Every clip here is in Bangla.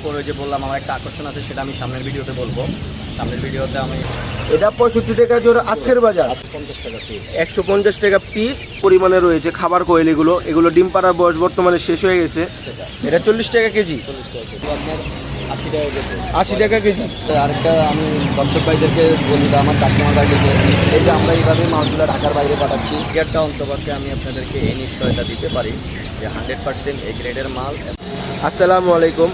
এরপর ওই যে বললাম আমার একটা আকর্ষণ আছে, সেটা আমি সামনের ভিডিওতে বলবো। সামনের ভিডিওতে আমি এটা 65 টাকা জোড়া আজকের বাজার, 50 টাকা পিস। 150 টাকা পিস পরিমাণে রয়েছে খাবার কোয়েল। এগুলো ডিম পাড়ার বয়স বর্তমানে শেষ হয়ে গেছে। এটা 40 টাকা কেজি, 40 টাকা কেজি, আপনার 80 টাকা কেজি। 80 টাকা কেজি। আরেকটা আমি দর্শক ভাইদেরকে বলি বা আমার কাস্টমার ভাইদেরকে, এই যে আমরা এইভাবে মালগুলো ঢাকার বাইরে পাঠাচ্ছি, একটা অন্তপক্ষে আমি আপনাদেরকে এই নিশ্চয়তা দিতে পারি যে 100% এই গ্রেডের মাল। আসসালামু আলাইকুম।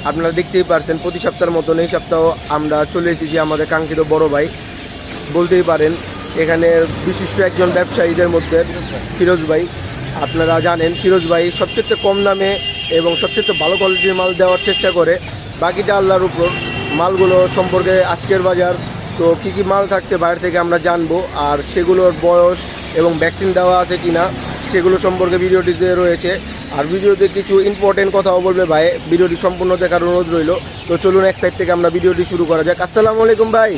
আপনারা দেখতেই পারছেন প্রতি সপ্তাহের মতন এই সপ্তাহ আমরা চলে এসেছি আমাদের কাঙ্ক্ষিত বড় ভাই বলতেই পারেন, এখানে বিশিষ্ট একজন ব্যবসায়ীদের মধ্যে ফিরোজ ভাই। আপনারা জানেন ফিরোজ ভাই সবচেয়ে কম দামে এবং সবচেয়ে ভালো কোয়ালিটির মাল দেওয়ার চেষ্টা করে। বাকিটা আল্লাহর উপর। মালগুলো সম্পর্কে আজকের বাজার তো কী কী মাল থাকছে বাইরে থেকে আমরা জানবো, আর সেগুলোর বয়স এবং ভ্যাকসিন দেওয়া আছে কিনা সেগুলো সম্পর্কে ভিডিওটিতে রয়েছে। আর ভিডিওতে কিছু ইম্পর্টেন্ট কথাও বলবে ভাই, ভিডিওটি সম্পূর্ণ দেখার অনুরোধ রইল। তো চলুন এক সাইড থেকে আমরা ভিডিওটি শুরু করা যাক। আসসালামু আলাইকুম ভাই।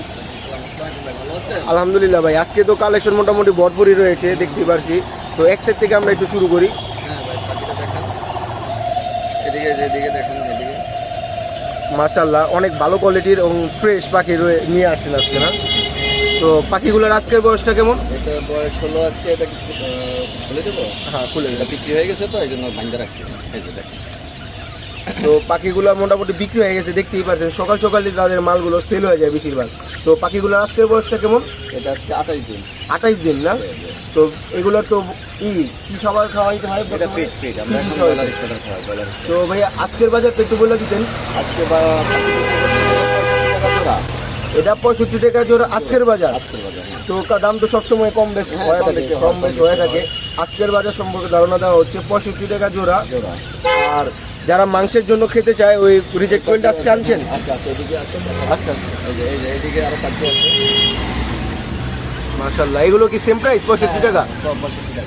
আলহামদুলিল্লাহ ভাই, আজকে তো কালেকশন মোটামুটি ভরপুরই রয়েছে দেখতেই পারছি। তো এক সাইড থেকে আমরা একটু শুরু করি। হ্যাঁ ভাই, পাখিটা দেখেন, এদিকে যেদিকে দেখেন এদিকে। মাশাআল্লাহ, অনেক ভালো কোয়ালিটির এবং ফ্রেশ পাখি নিয়ে আসছেন আজকে না? তো পাখিগুলোর আজকের বয়সটা কেমন? এটা বয়স হলো আজকে, এটা খুলে দেবো। হ্যাঁ খুলে এটা বিক্রি হয়ে গেছে তো এই জন্য ভাঙ্গা রাখছি। এই যে দেখেন, তো পাখিগুলো মোটামুটি বিক্রি হয়ে গেছে দেখতেই পাচ্ছেন। সকাল সকালে তাদের মালগুলো সেল হয়ে যায় বেশিরভাগ। তো পাখিগুলোর আজকের বয়সটা কেমন? এটা আজকে 28 দিন। 28 দিন না? তো এগুলোর তো কি খাবার খাওয়াইতে হয়? এটা ফিট ফিট, আমরা এখন ব্রয়লার স্টার্টার খাওয়াই, ব্রয়লার তো ভাই আজকের বাজারটা একটু বলে দিতেন। আজকে বা 65 টাকা জোড়া। এটা 65 টাকা জোড়া আজকের বাজার। আজকের বাজার, হ্যাঁ। তো দাম তো সবসময় কম বেশ হ্যাঁ, হয়ে কম থাকে, বেশি হয়, কম বেশ কম হয়ে বেশি থাকে। আজকের বাজার সম্পর্কে ধারণা দেওয়া হচ্ছে 65 টাকা জোড়া। জোড়া। আর যারা মাংসের জন্য খেতে চায় ওই রিজেক্ট পয়েন্ট আজকে আনছেন? আচ্ছা আচ্ছা, এদিকে আছে। আচ্ছা এই যে এদিকে আরো পাখি আছে। মাশাআল্লাহ, এগুলো কি সেম প্রাইস 65 টাকা?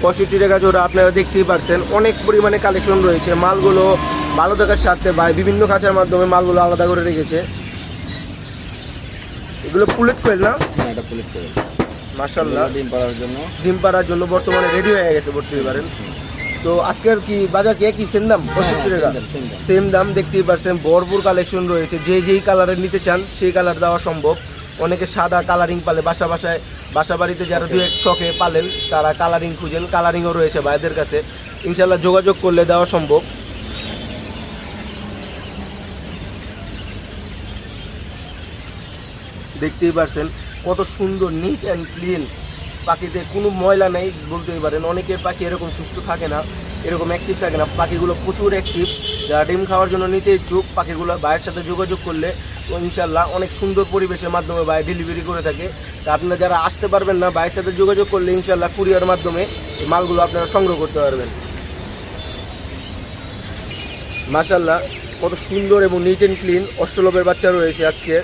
65 টাকা জোড়া। আপনারা দেখতেই পাচ্ছেন অনেক পরিমাণে কালেকশন রয়েছে। মালগুলো ভালো থাকার স্বার্থে ভাই বিভিন্ন খাঁচার মাধ্যমে মালগুলো আলাদা করে রেখেছে। এগুলো পুলেট কোয়েল না? হ্যাঁ, এটা পুলিশ করে মাশাআল্লাহ, ডিম পাড়ার জন্য। ডিম পাড়ার জন্য বর্তমানে রেডি হয়ে গেছে বলতে পারেন। তো আজকের কি বাজার কি একই সেম দাম? 65 টাকা সেম দাম। দেখতেই পাচ্ছেন ভরপুর কালেকশন রয়েছে। যেই কালারের নিতে চান সেই কালার দেওয়া সম্ভব। অনেকে সাদা কালারিং পালে, বাসা বাড়িতে যারা দু এক শখে পালেন তারা কালারিং খুঁজেন, কালারিংও রয়েছে ভাইদের কাছে। ইনশাল্লাহ যোগাযোগ করলে দেওয়া সম্ভব। দেখতেই পাচ্ছেন কত সুন্দর নিট অ্যান্ড ক্লিন। পাখিতে কোনো ময়লা নেই বলতেই পারেন। অনেকের পাখি এরকম সুস্থ থাকে না, এরকম অ্যাক্টিভ থাকে না। পাখিগুলো প্রচুর অ্যাক্টিভ। যারা ডিম খাওয়ার জন্য নিতে ইচ্ছুক পাখিগুলো ভাইয়ের সাথে যোগাযোগ করলে ইনশাল্লাহ অনেক সুন্দর পরিবেশের মাধ্যমে ভাই ডেলিভারি করে থাকে। তা আপনারা যারা আসতে পারবেন না ভাইয়ের সাথে যোগাযোগ করলে ইনশাল্লাহ কুরিয়ার মাধ্যমে এই মালগুলো আপনারা সংগ্রহ করতে পারবেন। মাশাআল্লাহ, কত সুন্দর এবং নিট অ্যান্ড ক্লিন অষ্টলোপের বাচ্চা রয়েছে আজকে।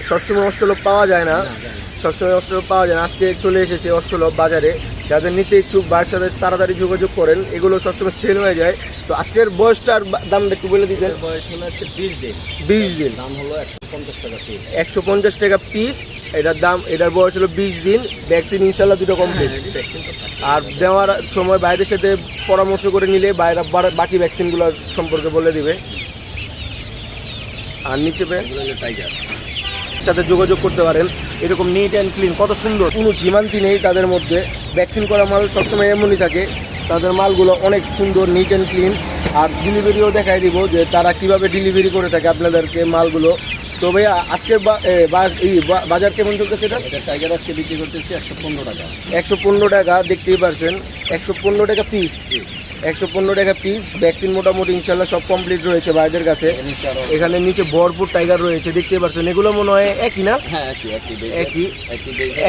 সবসময় অষ্টলোপ পাওয়া যায় না, সবসময় অষ্টলোপ পাওয়া যায় না। আজকে চলে এসেছে অষ্টলোপ বাজারে। যাদের নিতে ইচ্ছুক ভাইয়ের সাথে তাড়াতাড়ি যোগাযোগ করেন, এগুলো সবসময় সেল হয়ে যায়। তো আজকের বয়সটার দামটা একটু বলে দিতেন। বয়স হলো আজকে 20 দিন। 20 দিন, দাম হলো 150 টাকা পিস। 150 টাকা পিস এটার দাম। এটার বয়স হলো 20 দিন। ভ্যাকসিন ইনশাল্লাহ দুটো কমপ্লিট। আর দেওয়ার সময় বাইরের সাথে পরামর্শ করে নিলে বাইরে বাকি ভ্যাকসিনগুলো সম্পর্কে বলে দিবে। আর নিচে টাইগার সাথে যোগাযোগ করতে পারেন। এরকম নিট অ্যান্ড ক্লিন, কত সুন্দর, কোনো ঝিমান্তি নেই তাদের মধ্যে। ভ্যাকসিন করা মাল সবসময় এমনই থাকে। তাদের মালগুলো অনেক সুন্দর নিট অ্যান্ড ক্লিন। আর ডেলিভারিও দেখাই দিব যে তারা কিভাবে ডেলিভারি করে থাকে আপনাদেরকে মালগুলো। তো ভাইয়া আজকের বাজার কেমন চলতেছে? এটা টাইগার আজকে বিক্রি করতেছি 115 টাকা। 115 টাকা দেখতেই পারছেন, 115 টাকা পিস। 115 টাকা পিস। ভ্যাকসিন মোটামুটি ইনশাল্লাহ সব কমপ্লিট রয়েছে ভাইদের কাছে। এখানে নিচে ভরপুর টাইগার রয়েছে দেখতেই পাচ্ছেন। এগুলো মনে হয় একই না? হ্যাঁ,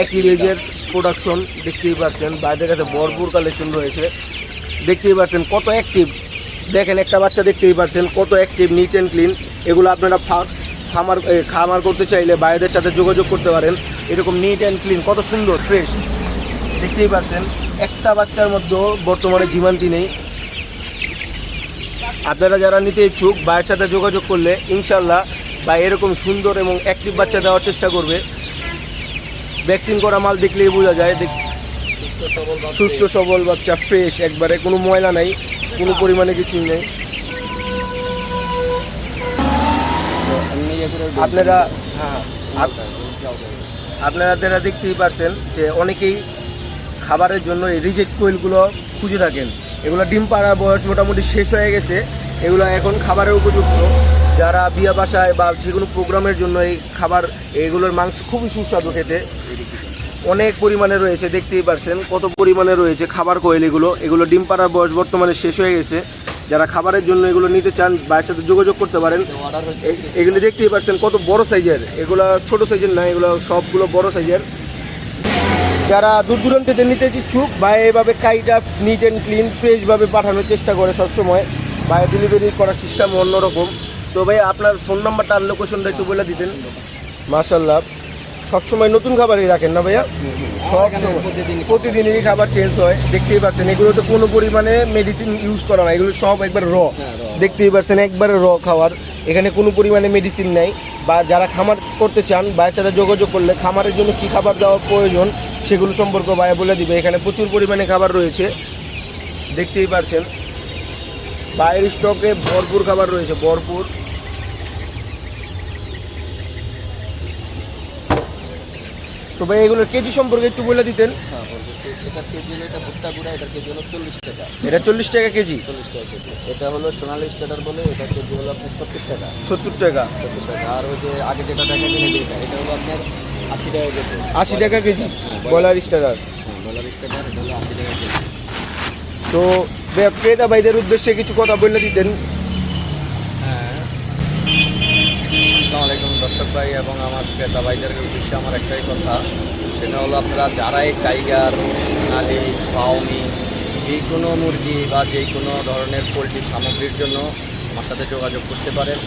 একই রেঞ্জের প্রোডাকশন। দেখতেই পাচ্ছেন ভাইদের কাছে ভরপুর কালেকশন রয়েছে। দেখতেই পাচ্ছেন কত অ্যাক্টিভ। দেখেন একটা বাচ্চা দেখতেই পাচ্ছেন কত অ্যাক্টিভ, নিট অ্যান্ড ক্লিন। এগুলো আপনারা খামার করতে চাইলে ভাইদের সাথে যোগাযোগ করতে পারেন। এরকম নিট অ্যান্ড ক্লিন, কত সুন্দর ফ্রেশ। দেখতেই পাচ্ছেন একটা বাচ্চার মধ্যেও বর্তমানে ঝিমান্তি নেই। আপনারা যারা নিতে ইচ্ছুক ভাইয়ের সাথে যোগাযোগ করলে ইনশাল্লাহ ভাই এরকম সুন্দর এবং অ্যাক্টিভ বাচ্চা দেওয়ার চেষ্টা করবে। ভ্যাকসিন করা মাল দেখলেই বোঝা যায়, সুস্থ সবল বাচ্চা, ফ্রেশ একবারে, কোনো ময়লা নাই, কোনো পরিমাণে কিছুই নেই। এমনি ইয়ে করে আপনারা হ্যাঁ আপনারা দেখতেই পারছেন যে অনেকেই খাবারের জন্য এই রিজেক্ট কোয়েলগুলো খুঁজে থাকেন। এগুলো ডিম পাড়ার বয়স মোটামুটি শেষ হয়ে গেছে, এগুলো এখন খাবারের উপযুক্ত। যারা বিয়ে বাসায় বা যে কোনো প্রোগ্রামের জন্য এই খাবার, এগুলোর মাংস খুবই সুস্বাদু খেতে, অনেক পরিমাণে রয়েছে। দেখতেই পারছেন কত পরিমাণে রয়েছে খাবার কোয়েল। এগুলো ডিম পাড়ার বয়স বর্তমানে শেষ হয়ে গেছে। যারা খাবারের জন্য এগুলো নিতে চান ভাইয়ের সাথে যোগাযোগ করতে পারেন। এগুলো দেখতেই পাচ্ছেন কত বড় সাইজের, এগুলো ছোট সাইজের না, এগুলো সবগুলো বড় সাইজের। যারা দূর দূরান্ত থেকে নিতে ইচ্ছুক ভাই এভাবে কাইটা নিট অ্যান্ড ক্লিন ফ্রেশভাবে পাঠানোর চেষ্টা করে সবসময়। ভাই ডেলিভারি করার সিস্টেম অন্যরকম। তো ভাই আপনার ফোন নাম্বারটা আর লোকেশনটা একটু বলে দিতেন। মাশাআল্লাহ, সবসময় নতুন খাবারই রাখেন না ভাইয়া? সব সময় প্রতিদিনই খাবার চেঞ্জ হয়। দেখতেই পাচ্ছেন এগুলোতে কোনো পরিমাণে মেডিসিন ইউজ করা না, এগুলো সব একবার র। দেখতেই পাচ্ছেন একবারে র খাবার, এখানে কোনো পরিমাণে মেডিসিন নেই। বা যারা খামার করতে চান ভাইয়ের সাথে যোগাযোগ করলে খামারের জন্য কী খাবার দেওয়া প্রয়োজন সেগুলো সম্পর্কে ভাইয়া বলে দিবে। এখানে প্রচুর পরিমাণে খাবার রয়েছে, দেখতেই পাচ্ছেন ভাইয়ের স্টকে ভরপুর খাবার রয়েছে, ভরপুর। তো ভাই এগুলোর কেজি সম্পর্কে একটু বলে দিতেন। এটার কেজি হলো, এটা ভুট্টা গুঁড়া, এটার কেজি হলো 40 টাকা। এটা 40 টাকা কেজি? 40 টাকা কেজি। এটা হলো সোনালি স্টার্টার বলে, এটার কেজি হলো আপনার 70 টাকা। 70 টাকা? 70 টাকা। আর ওই যে আগে যেটা দেখা গেলে এটা হলো আপনার 80 টাকা কেজি। 80 টাকা কেজি বয়লার স্টার্টার? হ্যাঁ, বয়লার স্টার্টার এটা হলো 80 টাকা কেজি। তো ক্রেতা ভাইদের উদ্দেশ্যে কিছু কথা বলে দিতেন। হ্যাঁ, আসসালামু আলাইকুম দর্শক ভাই এবং আমার ক্রেতা ভাইদের উদ্দেশ্যে আমার একটাই কথা, সেটা হলো আপনারা যারা এই টাইগার, সোনালি, ফাউমি, যে কোনো মুরগি বা যে কোনো ধরনের পোলট্রি সামগ্রীর জন্য আমার সাথে যোগাযোগ করতে পারেন।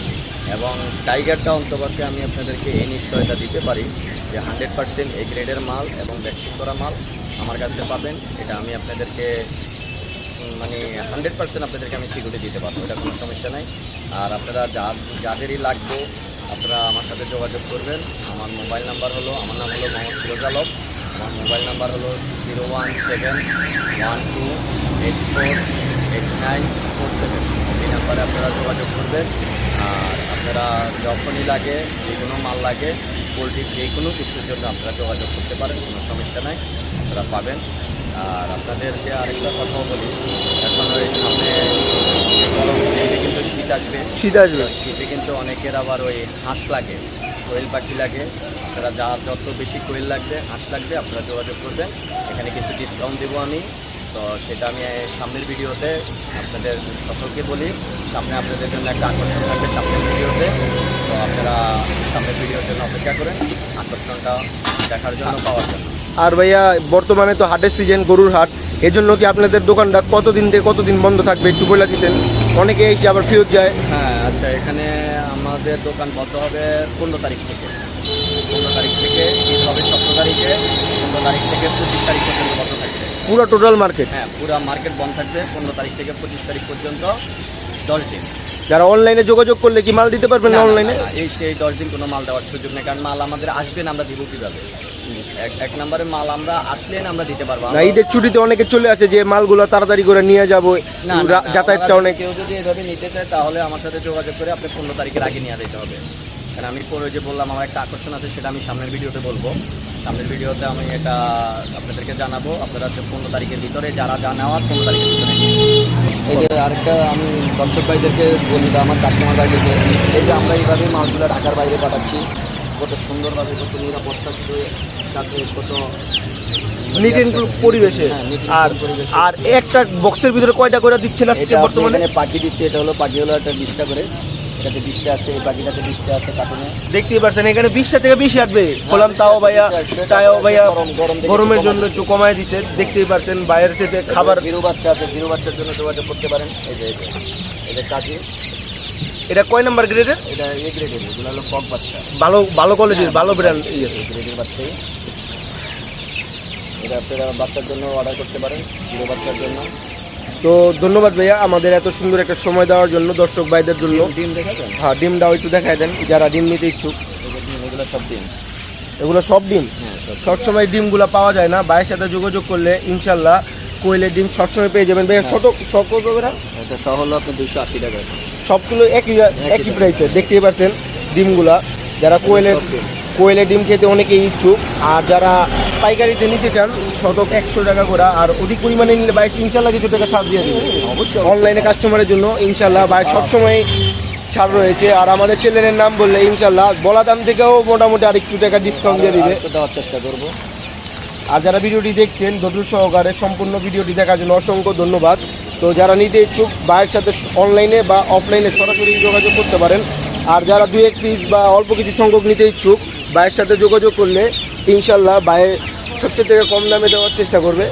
এবং টাইগারটা অন্তপক্ষে আমি আপনাদেরকে এই নিশ্চয়তা দিতে পারি যে 100% এ গ্রেডের মাল এবং ভ্যাকসিন করা মাল আমার কাছে পাবেন। এটা আমি আপনাদেরকে মানে 100% আপনাদেরকে আমি সিকিউরিটি দিতে পারবো, এটা কোনো সমস্যা নাই। আর আপনারা যাদেরই লাগবে আপনারা আমার সাথে যোগাযোগ করবেন। আমার মোবাইল নাম্বার হলো, আমার নাম হলো মোহাম্মদ ফিরোজ আলম। আমার মোবাইল নাম্বার হলো 01712848947। এই নাম্বারে আপনারা যোগাযোগ করবেন। আর আপনারা যখনই লাগে, যে কোনো মাল লাগে, পোলট্রির যে কোনো কিছুর জন্য আপনারা যোগাযোগ করতে পারেন, কোনো সমস্যা নাই, আপনারা পাবেন। আর আপনাদেরকে আরেকটা কথাও বলি, এখন ওই সামনে গরম শেষে কিন্তু শীত আসবে। শীতে কিন্তু অনেকের আবার ওই হাঁস লাগে, কোয়েল পাখি লাগে। আপনারা যত বেশি কোয়েল লাগবে, হাঁস লাগবে, আপনারা যোগাযোগ করবেন। এখানে কিছু ডিসকাউন্ট দেবো আমি, তো সেটা আমি সামনের ভিডিওতে আপনাদের সকলকে বলি। সামনে আপনাদের জন্য একটা আকর্ষণ থাকবে সামনের ভিডিওতে, তো আপনারা সামনের ভিডিওর জন্য অপেক্ষা করেন আকর্ষণটা দেখার জন্য, পাওয়ার জন্য। আর ভাইয়া বর্তমানে তো হাটের সিজন, গরুর হাট, এজন্য কি আপনাদের দোকানটা কতদিন থেকে কতদিন বন্ধ থাকবে একটু বলে দিতেন? অনেকে এই যে আবার ফেরত যায়। হ্যাঁ আচ্ছা, এখানে আমাদের দোকান বন্ধ হবে 15 তারিখ থেকে। 15 তারিখ থেকে ঈদ হবে 17 তারিখে। 15 তারিখ থেকে 25 তারিখ পর্যন্ত বন্ধ থাকবে পুরো টোটাল মার্কেট? হ্যাঁ, পুরো মার্কেট বন্ধ থাকবে 15 তারিখ থেকে 25 তারিখ পর্যন্ত, 10 দিন। যারা অনলাইনে যোগাযোগ করলে কি মাল দিতে পারবেন না অনলাইনে? এই সেই 10 দিন কোনো মাল দেওয়ার সুযোগ নেই, কারণ মাল আমাদের আসবে না, আমরা দিব কীভাবে? এক নম্বরে মাল আমরা আসলেন আমরা দিতে পারবো না। ঈদের ছুটিতে অনেকে চলে আসে যে মালগুলো তাড়াতাড়ি করে নিয়ে যাবো, যাতায়াতটা অনেক। কেউ যদি এভাবে নিতে চায় তাহলে আমার সাথে যোগাযোগ করে আপনি 15 তারিখের আগে নিয়ে যেতে হবে। কারণ আমি পরে যে বললাম আমার একটা আকর্ষণ আছে, সেটা আমি সামনের ভিডিওতে বলবো। সামনের ভিডিওতে আমি এটা আপনাদেরকে জানাবো। আপনারা 15 তারিখের ভিতরে যারা নেওয়ার 15 তারিখের ভিতরে। এই যে আরেকটা আমি দর্শক ভাইদেরকে বলি বা আমার কাস্টমার ভাইদেরকে, এই যে আমরা এইভাবে মালগুলো ঢাকার বাইরে পাঠাচ্ছি, কত সুন্দরভাবে, কত নিরাপত্তার সাথে, কত নিট এন্ড পরিবেশে। আর একটা বক্সের ভিতরে কয়টা করে দিচ্ছেন আজকে বর্তমানে? পাখি দিচ্ছে, এটা হলো পাখি হলো একটা 20টা করে, এটাতে 20টা আছে, এই পাখিটাতে 20টা আছে কার্টুনে। দেখতেই পাচ্ছেন এখানে 20টা থেকে বেশি আসবে বললাম। তাও ভাইয়া গরমের জন্য একটু কমায় দিচ্ছে। দেখতেই পাচ্ছেন বাইরের থেকে খাবার। জিরো বাচ্চা আছে, জিরো বাচ্চার জন্য যোগাযোগ করতে পারেন। এই যে এটা কাজে। এটা কয় নাম্বার গ্রেডের? এটা এ গ্রেডের, এগুলো হলো কক বাচ্চা, ভালো কোয়ালিটির, ভালো ব্র্যান্ড গ্রেডের বাচ্চা। এটা আপনারা বাচ্চার জন্য অর্ডার করতে পারেন, জিরো বাচ্চার জন্য। তো ধন্যবাদ ভাইয়া আমাদের এত সুন্দর একটা সময় দেওয়ার জন্য, দর্শক ভাইদের জন্য। ডিম দেখাবেন? হ্যাঁ, ডিমটাও একটু দেখাই দেন যারা ডিম নিতে ইচ্ছুক। এগুলো সব ডিম। এগুলো সব ডিম? হ্যাঁ, সবসময় ডিমগুলো পাওয়া যায় না, ভাইয়ের সাথে যোগাযোগ করলে ইনশাল্লাহ কোয়েলের ডিম সবসময় পেয়ে যাবেন ভাইয়া। ছোট সব এটা সহ হলো আপনার 280 টাকা। সবগুলো একই প্রাইসে। দেখতেই পাচ্ছেন ডিমগুলা, যারা কোয়েলের সব ডিম। কোয়েলের ডিম খেতে অনেকেই ইচ্ছুক। আর যারা পাইকারিতে নিতে চান শতক 100 টাকা করে, আর অধিক পরিমাণে নিলে বাইক ইনশাল্লাহ কিছু টাকা ছাড় দিয়ে দেবে। অবশ্যই অনলাইনে কাস্টমারের জন্য ইনশাল্লাহ বাইক সবসময় ছাড় রয়েছে। আর আমাদের চ্যানেলের নাম বললে ইনশাল্লাহ বলা দাম থেকেও মোটামুটি আরেকটু টাকা ডিসকাউন্ট দিয়ে দিবে। আরেকটু দেওয়ার চেষ্টা করবো। আর যারা ভিডিওটি দেখছেন ধৈর্য সহকারে সম্পূর্ণ ভিডিওটি দেখার জন্য অসংখ্য ধন্যবাদ। তো যারা নিতে ইচ্ছুক বাইরের সাথে অনলাইনে বা অফলাইনে সরাসরি যোগাযোগ করতে পারেন। আর যারা 2-1 পিস বা অল্প কিছু সংখ্যক নিতে ইচ্ছুক বাইরের সাথে যোগাযোগ করলে ইনশাল্লাহ বাইরে সবচেয়ে থেকে কম দামে দেওয়ার চেষ্টা করবে।